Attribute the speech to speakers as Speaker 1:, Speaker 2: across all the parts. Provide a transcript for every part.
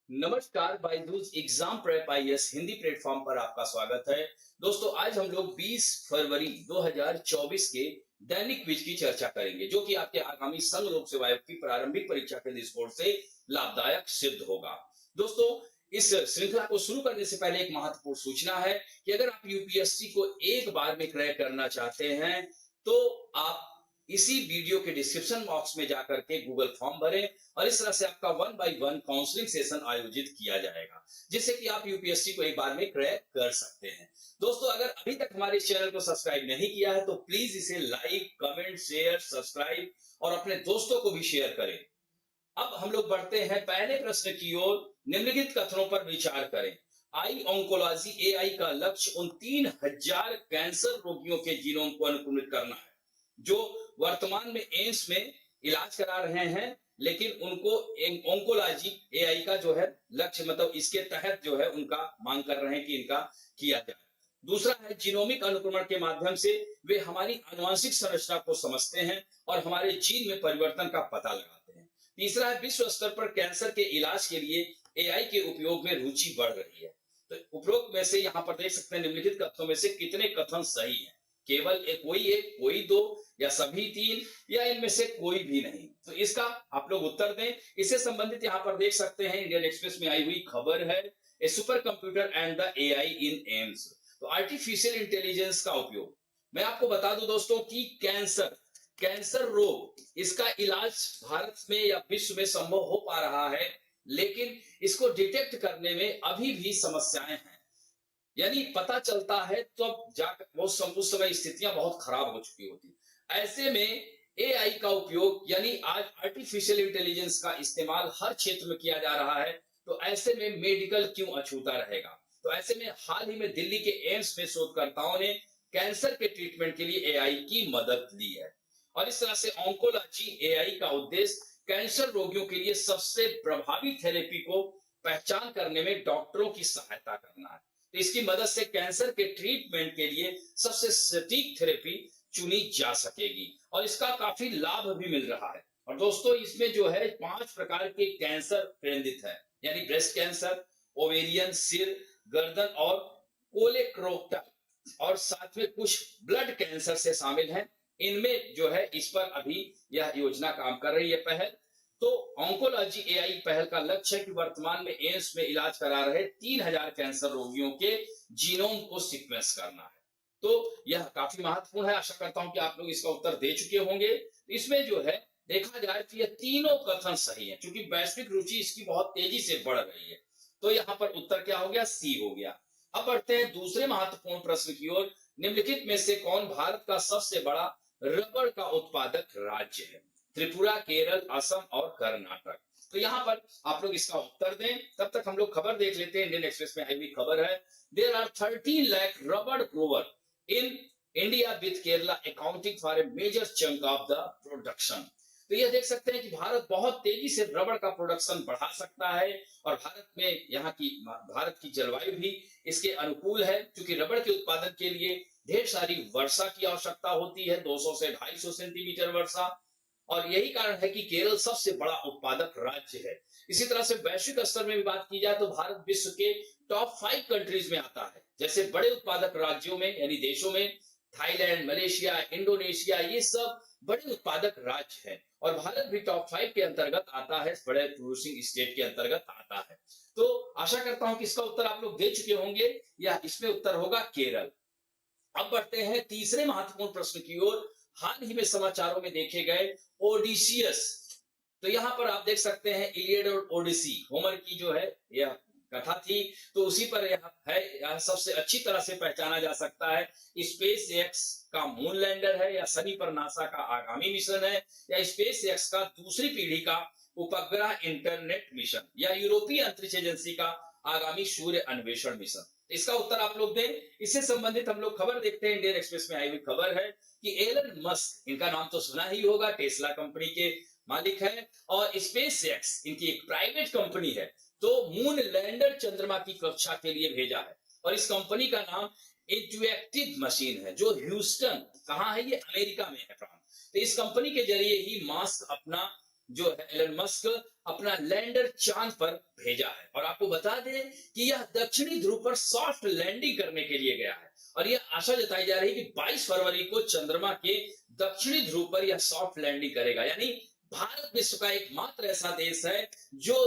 Speaker 1: नमस्कार, Byju's exam prep IAS Hindi platform पर आपका स्वागत है। दोस्तों, आज हम लोग 20 फरवरी 2024 के दैनिक क्विज की चर्चा करेंगे, जो कि आपके आगामी संघ लोक सेवा आयोग की प्रारंभिक परीक्षा के दृष्टिकोण से लाभदायक सिद्ध होगा। दोस्तों, इस श्रृंखला को शुरू करने से पहले एक महत्वपूर्ण सूचना है कि अगर आप यूपीएससी को एक बार में क्रैक करना चाहते हैं, तो आप इसी वीडियो के डिस्क्रिप्शन बॉक्स में जाकर के गूगल फॉर्म भरें और इस तरह से आपका 1 by 1 काउंसलिंग सेशन आयोजित किया जाएगा, जिससे कि आप यूपीएससी को एक बार में क्रैक कर सकते हैं। दोस्तों, अगर अभी तक हमारे इस चैनल को सब्सक्राइब नहीं किया है तो प्लीज इसे लाइक, कमेंट, शेयर, सब्सक्राइब और अपने दोस्तों को भी शेयर करें। अब हम लोग बढ़ते हैं पहले प्रश्न की ओर। निम्नलिखित कथनों पर विचार करें। आई ऑन्कोलॉजी एआई का लक्ष्य उन 3000 कैंसर रोगियों के जीनोम को अनुकूलित करना है जो वर्तमान में एम्स में इलाज करा रहे हैं, लेकिन उनको ऑन्कोलॉजी एआई का जो है लक्ष्य, मतलब इसके तहत जो है उनका मांग कर रहे हैं कि इनका किया जाए। दूसरा है, जीनोमिक अनुक्रमण के माध्यम से वे हमारी आनुवंशिक संरचना को समझते हैं और हमारे जीन में परिवर्तन का पता लगाते हैं। तीसरा है, विश्व स्तर पर कैंसर के इलाज के लिए एआई के उपयोग में रुचि बढ़ रही है। तो उपरोक्त में से यहाँ पर देख सकते हैं निम्नलिखित कथनों में से कितने कथन सही हैं। केवल एक, कोई दो, या सभी तीन, या इनमें से कोई भी नहीं। तो इसका आप लोग उत्तर दें। इससे संबंधित यहाँ पर देख सकते हैं इंडियन एक्सप्रेस में आई हुई खबर है, a super computer and the AI in AIIMS. तो आर्टिफिशियल इंटेलिजेंस का उपयोग, मैं आपको बता दूं दोस्तों कि कैंसर रोग, इसका इलाज भारत में या विश्व में संभव हो पा रहा है, लेकिन इसको डिटेक्ट करने में अभी भी समस्याएं हैं। यानी पता चलता है तो अब जाकर उस समय स्थितियां बहुत खराब हो चुकी होती। ऐसे में एआई का उपयोग, यानी आज आर्टिफिशियल इंटेलिजेंस का इस्तेमाल हर क्षेत्र में किया जा रहा है, तो ऐसे में मेडिकल क्यों अछूता रहेगा। तो ऐसे में हाल ही में दिल्ली के एम्स में शोधकर्ताओं ने कैंसर के ट्रीटमेंट के लिए एआई की मदद ली है। और इस तरह से ऑन्कोलॉजी एआई का उद्देश्य कैंसर रोगियों के लिए सबसे प्रभावी थेरेपी को पहचान करने में डॉक्टरों की सहायता करना है। तो इसकी मदद से कैंसर के ट्रीटमेंट के लिए सबसे सटीक थेरेपी चुनी जा सकेगी और इसका काफी लाभ भी मिल रहा है। और दोस्तों, इसमें जो है 5 प्रकार के कैंसर केंद्रित है, यानी ब्रेस्ट कैंसर, ओवेरियन, सिर, गर्दन और कोलेक्रोक्टल, और साथ में कुछ ब्लड कैंसर से शामिल हैं। इनमें जो है इस पर अभी यह योजना काम कर रही है, पहल। तो ऑन्कोलॉजी एआई पहल का लक्ष्य है कि वर्तमान में एम्स में इलाज करा रहे 3000 कैंसर रोगियों के जीनोम को सीक्वेंस करना है। तो यह काफी महत्वपूर्ण है। आशा करता हूं कि आप लोग इसका उत्तर दे चुके होंगे। इसमें जो है देखा जाए तो यह तीनों कथन सही है, क्योंकि वैश्विक रुचि इसकी बहुत तेजी से बढ़ रही है। तो यहाँ पर उत्तर क्या हो गया? सी हो गया। अब बढ़ते हैं दूसरे महत्वपूर्ण प्रश्न की ओर। निम्नलिखित में से कौन भारत का सबसे बड़ा रबड़ का उत्पादक राज्य है? त्रिपुरा, केरल, असम और कर्नाटक। तो यहाँ पर आप लोग इसका उत्तर दें। तब तक हम लोग खबर देख लेते हैं। इंडियन एक्सप्रेस में आई हुई खबर है, there are 13 lakh rubber grower in India with Kerala accounting for a major chunk of the production. तो ये देख सकते हैं कि भारत बहुत तेजी से रबड़ का प्रोडक्शन बढ़ा सकता है और भारत की जलवायु भी इसके अनुकूल है, क्योंकि रबड़ के उत्पादन के लिए ढेर सारी वर्षा की आवश्यकता होती है, 200 से 250 सेंटीमीटर वर्षा। और यही कारण है कि केरल सबसे बड़ा उत्पादक राज्य है। इसी तरह से वैश्विक स्तर में भी बात की जाए तो भारत विश्व के टॉप 5 कंट्रीज में आता है। जैसे बड़े उत्पादक राज्यों में, यानी देशों में थाईलैंड, मलेशिया, इंडोनेशिया, ये सब बड़े उत्पादक राज्य हैं और भारत भी टॉप 5 के अंतर्गत आता है, बड़े प्रोड्यूसिंग स्टेट के अंतर्गत आता है। तो आशा करता हूं कि इसका उत्तर आप लोग दे चुके होंगे, या इसमें उत्तर होगा केरल। अब बढ़ते हैं तीसरे महत्वपूर्ण प्रश्न की ओर। हाल ही में समाचारों में देखे गए ओडिसियस। तो यहाँ पर आप देख सकते हैं इलियड और ओडिसी, होमर की जो है यह कथा थी, तो उसी पर यह है। यह सबसे अच्छी तरह से पहचाना जा सकता है। स्पेस एक्स का मून लैंडर है, या शनि पर नासा का आगामी मिशन है, या स्पेस एक्स का दूसरी पीढ़ी का उपग्रह इंटरनेट मिशन, या यूरोपीय अंतरिक्ष एजेंसी का आगामी सूर्य अन्वेषण मिशन। इसका उत्तर आप लोग दें। इससे संबंधित हम लोग खबर देखते हैं। इंडियन एक्सप्रेस में आई हुई खबर है कि एलन मस्क, इनका नाम तो सुना ही होगा, टेस्ला कंपनी के मालिक है, और स्पेस एक्स इनकी एक प्राइवेट कंपनी है, तो मून लैंडर चंद्रमा की कक्षा के लिए भेजा है। और इस कंपनी का नाम इंटुएक्टिव मशीन है, जो ह्यूस्टन, कहाँ है ये? अमेरिका में है प्रांत। तो इस कंपनी के जरिए ही मास्क अपना जो है एलन मस्क अपना लैंडर चांद पर भेजा है। और आपको बता दें कि यह दक्षिणी ध्रुव पर सॉफ्ट लैंडिंग करने के लिए गया है और यह आशा जताई जा रही है कि 22 फरवरी को चंद्रमा के दक्षिणी ध्रुव पर यह सॉफ्ट लैंडिंग करेगा। यानी भारत विश्व का एकमात्र ऐसा देश है जो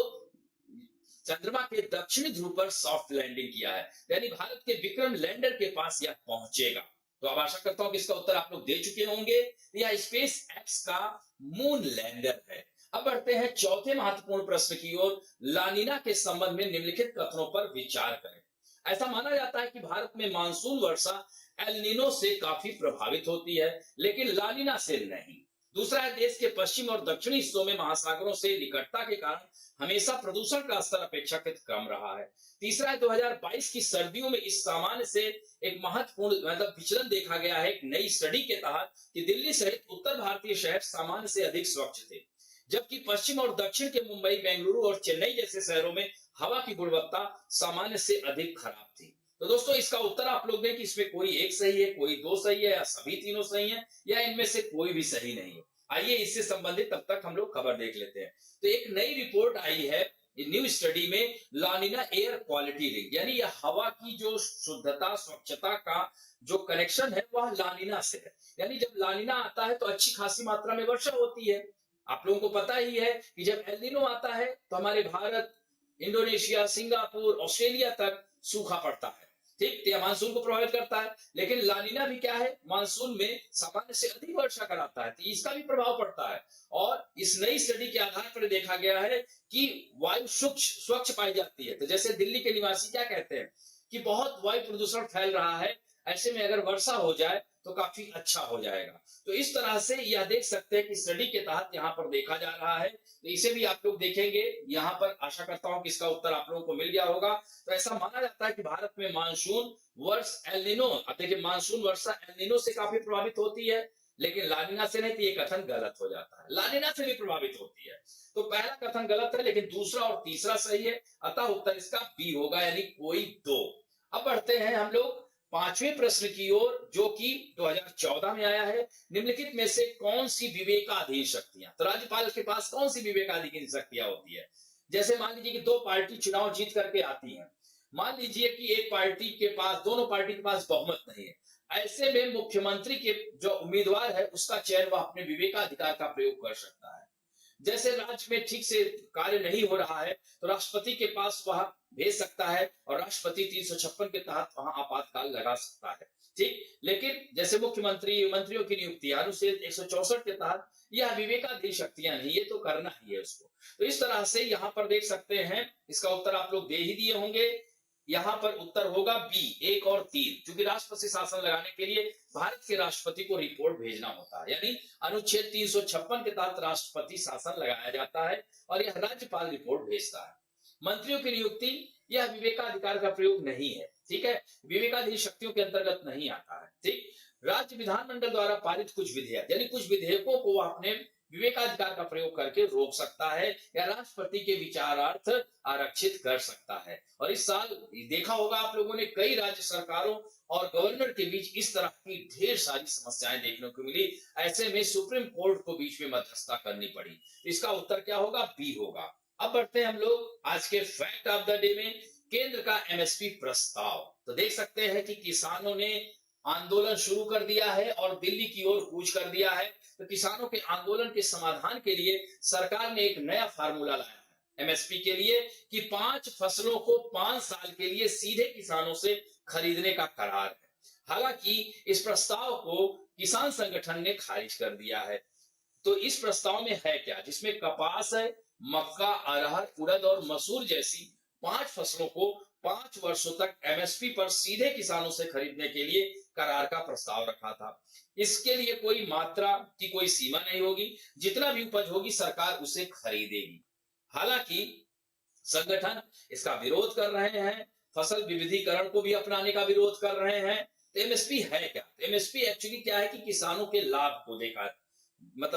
Speaker 1: चंद्रमा के दक्षिणी ध्रुव पर सॉफ्ट लैंडिंग किया है, यानी भारत के विक्रम लैंडर के पास यह पहुंचेगा। तो अब आशा करता हूं कि इसका उत्तर आप लोग दे चुके होंगे। यह स्पेस एक्स का मून लैंडर है। अब बढ़ते हैं चौथे महत्वपूर्ण प्रश्न की ओर। लानिना के संबंध में निम्नलिखित कथनों पर विचार करें। ऐसा माना जाता है कि भारत में मानसून वर्षा एल नीनो से काफी प्रभावित होती है, लेकिन लानिना से नहीं। दूसरा है, देश के पश्चिम और दक्षिणी हिस्सों में महासागरों से निकटता के कारण हमेशा प्रदूषण का स्तर अपेक्षाकृत कम रहा है। तीसरा है, 2022 की सर्दियों में इस सामान्य से एक महत्वपूर्ण विचलन देखा गया है एक नई स्टडी के तहत कि दिल्ली सहित उत्तर भारतीय शहर सामान्य से अधिक स्वच्छ थे, जबकि पश्चिम और दक्षिण के मुंबई, बेंगलुरु और चेन्नई जैसे शहरों में हवा की गुणवत्ता सामान्य से अधिक खराब थी। तो दोस्तों, इसका उत्तर आप लोग दें कि इसमें कोई एक सही है, कोई दो सही है, या सभी तीनों सही है, या इनमें से कोई भी सही नहीं है। आइए इससे संबंधित तब तक हम लोग खबर देख लेते हैं। तो एक नई रिपोर्ट आई है न्यू स्टडी में, लानिना एयर क्वालिटी लिंक, यानी यह हवा की जो शुद्धता, स्वच्छता का जो कनेक्शन है वह लानिना से है। यानी जब लानिना आता है तो अच्छी खासी मात्रा में वर्षा होती है। आप लोगों को पता ही है कि जब एल नीनो आता है तो हमारे भारत, इंडोनेशिया, सिंगापुर, ऑस्ट्रेलिया तक सूखा पड़ता है। ठीक, तो यह मानसून को प्रभावित करता है। लेकिन लानिना भी क्या है, मानसून में सामान्य से अधिक वर्षा कराता है, तो इसका भी प्रभाव पड़ता है। और इस नई स्टडी के आधार पर देखा गया है कि वायु स्वच्छ पाई जाती है। तो जैसे दिल्ली के निवासी क्या कहते हैं कि बहुत वायु प्रदूषण फैल रहा है, ऐसे में अगर वर्षा हो जाए तो काफी अच्छा हो जाएगा। तो इस तरह से यह देख सकते हैं कि स्टडी के तहत यहाँ पर देखा जा रहा है। तो इसे भी आप लोग देखेंगे। यहाँ पर आशा करता हूं कि इसका उत्तर आप लोगों को मिल गया होगा। तो ऐसा माना जाता है कि भारत में मानसून वर्ष एल नीनो, अब देखिए मानसून वर्षा एल नीनो से काफी प्रभावित होती है, लेकिन लानिना से नहीं। तो ये कथन गलत हो जाता है, लानिना से भी प्रभावित होती है। तो पहला कथन गलत है, लेकिन दूसरा और तीसरा सही है। अतः उत्तर इसका बी होगा, यानी कोई दो। अब बढ़ते हैं हम लोग पांचवें प्रश्न की ओर, जो कि 2014 में आया है। निम्नलिखित में से कौन सी विवेकाधीन शक्तियां, तो राज्यपाल के पास कौन सी विवेकाधीन शक्तियां होती है? जैसे मान लीजिए कि दो पार्टी चुनाव जीत करके आती हैं। मान लीजिए कि एक पार्टी के पास, दोनों पार्टी के पास बहुमत नहीं है। ऐसे में मुख्यमंत्री के जो उम्मीदवार है उसका चयन वह अपने विवेकाधिकार का प्रयोग कर सकता है। जैसे राज्य में ठीक से कार्य नहीं हो रहा है तो राष्ट्रपति के पास वह भेज सकता है और राष्ट्रपति 356 के तहत वहां आपातकाल लगा सकता है। ठीक, लेकिन जैसे मुख्यमंत्री, मंत्रियों की नियुक्ति अनुच्छेद 164 के तहत यह विवेकाधीन शक्तियां नहीं, ये तो करना ही है उसको। तो इस तरह से यहाँ पर देख सकते हैं, इसका उत्तर आप लोग दे ही दिए होंगे। यहाँ पर उत्तर होगा बी, 1 और 3, क्योंकि राष्ट्रपति शासन लगाने के लिए भारत के राष्ट्रपति को रिपोर्ट भेजना होता है। यानी अनुच्छेद 356 के तहत राष्ट्रपति शासन लगाया जाता है और यह राज्यपाल रिपोर्ट भेजता है। मंत्रियों की नियुक्ति यह विवेकाधिकार का प्रयोग नहीं है। ठीक है, विवेकाधीन शक्तियों के अंतर्गत नहीं आता है। ठीक, राज्य विधानमंडल द्वारा पारित कुछ विधेयक, यानी कुछ विधेयकों को वह अपने विवेकाधिकार का प्रयोग करके रोक सकता है या राष्ट्रपति के विचारार्थ आरक्षित कर सकता है। और इस साल देखा होगा आप लोगों ने, कई राज्य सरकारों और गवर्नर के बीच इस तरह की ढेर सारी समस्याएं देखने को मिली। ऐसे में सुप्रीम कोर्ट को बीच में मध्यस्थता करनी पड़ी। इसका उत्तर क्या होगा? बी होगा। अब बढ़ते हैं हम लोग आज के फैक्ट ऑफ द डे में, केंद्र का एमएसपी प्रस्ताव। तो देख सकते हैं कि किसानों ने आंदोलन शुरू कर दिया है और दिल्ली की ओर कूच कर दिया है। तो किसानों के आंदोलन के समाधान के लिए सरकार ने एक नया फार्मूला लाया है एमएसपी के लिए कि 5 फसलों को 5 साल के लिए सीधे किसानों से खरीदने का करार है। हालांकि इस प्रस्ताव को किसान संगठन ने खारिज कर दिया है। तो इस प्रस्ताव में है क्या, जिसमें कपास है, मक्का, अरहर, उड़द और मसूर जैसी 5 फसलों को 5 वर्षों तक एमएसपी पर सीधे किसानों से खरीदने के लिए करार का प्रस्ताव रखा था। इसके लिए कोई मात्रा की कोई सीमा नहीं होगी, जितना भी उपज होगी सरकार उसे खरीदेगी। हालांकि संगठन इसका विरोध कर रहे हैं, फसल विविधीकरण को भी अपनाने का विरोध कर रहे हैं। तो एमएसपी है क्या? एमएसपी एक्चुअली क्या है कि किसानों के लाभ को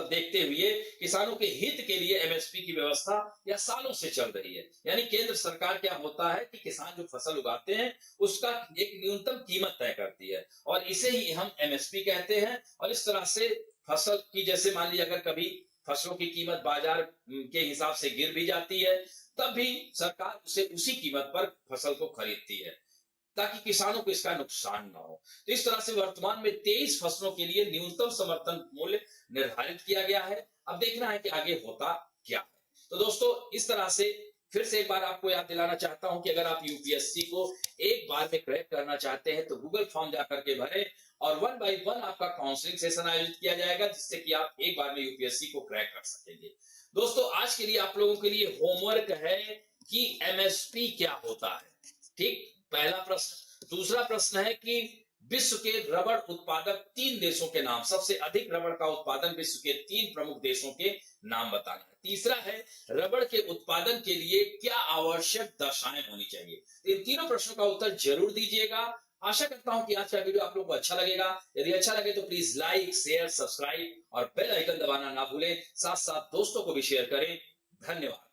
Speaker 1: देखते हुए किसानों के हित के लिए एमएसपी की व्यवस्था या सालों से चल रही है। यानी केंद्र सरकार क्या होता है कि किसान जो फसल उगाते हैं उसका एक न्यूनतम कीमत तय करती है और इसे ही हम एमएसपी कहते हैं। और इस तरह से फसल की, जैसे मान लीजिए अगर कभी फसलों की कीमत बाजार के हिसाब से गिर भी जाती है, तब भी सरकार उसे उसी कीमत पर फसल को खरीदती है, ताकि किसानों को इसका नुकसान ना हो। तो इस तरह से वर्तमान में 23 फसलों के लिए न्यूनतम समर्थन मूल्य निर्धारित किया गया है। अब देखना है कि आगे होता क्या है। तो दोस्तों, इस तरह से फिर से एक बार आपको याद दिलाना चाहता हूं कि अगर आप यूपीएससी को एक बार में क्रैक करना चाहते हैं तो गूगल फॉर्म जाकर के भरें और 1 बाय 1 आपका काउंसलिंग सेशन आयोजित किया जाएगा, जिससे कि आप एक बार में यूपीएससी को क्रैक कर सकेंगे। दोस्तों, आज के लिए आप लोगों के लिए होमवर्क है कि एमएसपी क्या होता है। ठीक, पहला प्रश्न। दूसरा प्रश्न है कि विश्व के रबड़ उत्पादक 3 देशों के नाम, सबसे अधिक रबड़ का उत्पादन विश्व के 3 प्रमुख देशों के नाम बताना है। तीसरा है रबड़ के उत्पादन के लिए क्या आवश्यक दशाएं होनी चाहिए। इन तीनों प्रश्नों का उत्तर जरूर दीजिएगा। आशा करता हूं कि आज का वीडियो आप लोगों को अच्छा लगेगा। यदि अच्छा लगे तो प्लीज लाइक, शेयर, सब्सक्राइब और बेल आइकन दबाना ना भूलें। साथ साथ दोस्तों को भी शेयर करें। धन्यवाद।